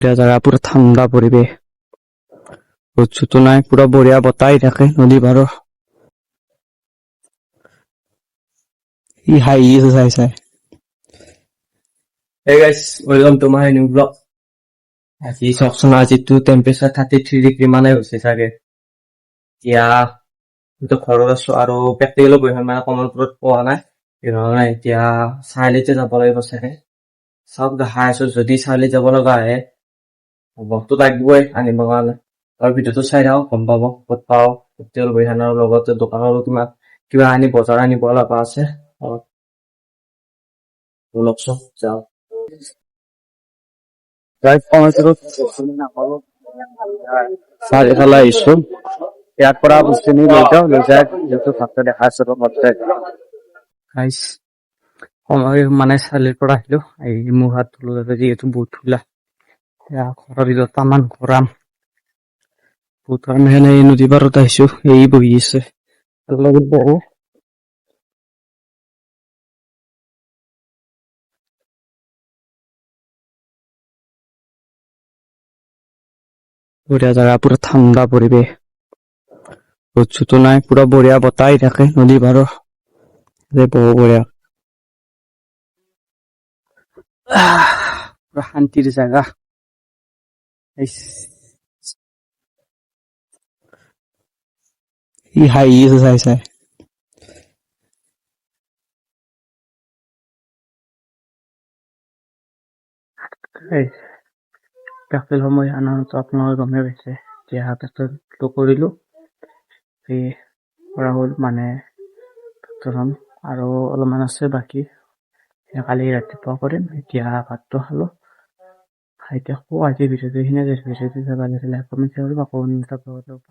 এটা জায়গা পুৰো ঠান্ডা পৰিবেশ, ৰোদ নাই, পুৰো বঢ়িয়া বতাহ থাকে নদী পাৰৰ। ই হাঁহি আছে চাই চাই। Hey guys, welcome to my new vlog. আজি চাওকচোন, আজিতো টেম্পাৰেচাৰ 33 ডিগ্ৰী মানে হৈছে চাগে। এতিয়া ঘৰত আছো আৰু প্ৰেক্টিকেলো বহিখন মানে কমলপুৰত পোৱা নাই, এতিয়া চাৰিআলিতে যাব লাগিব চাগে। চাওক দেখাই আছো, যদি চাৰিআলি যাব লগা আহে বস্তু লাগিবই আনিবৰ কাৰণে। আৰু ভিডিঅ'টো চাই থাকক, গম পাব ক'ত পাওঁ প্ৰেক্টিকেল বহিখনৰ লগতে দোকানৰো কিবা বজাৰ আনিব লগা আছে। লওকচোন যাওঁ। চাৰিফালে আহিছো, ইয়াৰ পৰা বস্তুখিনি লৈ যাওঁ, লৈ যায় যিহেতু ভালকে দেখা আছে সময় মানে চাৰিআলিৰ পৰা আহিলো, আহি মুখ হাত ধুলো যিহেতু বহুত ধুলা। ঘৰৰ ভিতৰত তামান গৰম, বহুত গৰম সেইকাৰণে এই নদী পাৰত আহিছো। এই বহি আছে লগত বহু। বঢ়িয়া জাগা, পুৰা ঠাণ্ডা পৰিবেশ, ৰ'দ নাই, পুৰা বঢ়িয়া বতাহ থাকে নদী পাৰৰ। বহু বঢ়িয়া, পুৰা শান্তিৰ জাগা। ই হাঁহি আছে চাই চাই। প্ৰেক্টিকেল সময় আনন্দ আপোনালোকে গমেই পাইছে। এতিয়া প্ৰেক্টিকেলটো কৰিলো, সেই কৰা হ'ল মানে আৰু অলপমান আছে বাকী, কালি ৰাতিপুৱা কৰিম। এতিয়া ভাতটো খালো, এতিয়া আজি ভিডিঅ'টো এইখিনিয়ে। ভিডিঅ'টো চাব লাগিছিলে কমেণ্ট কৰিব।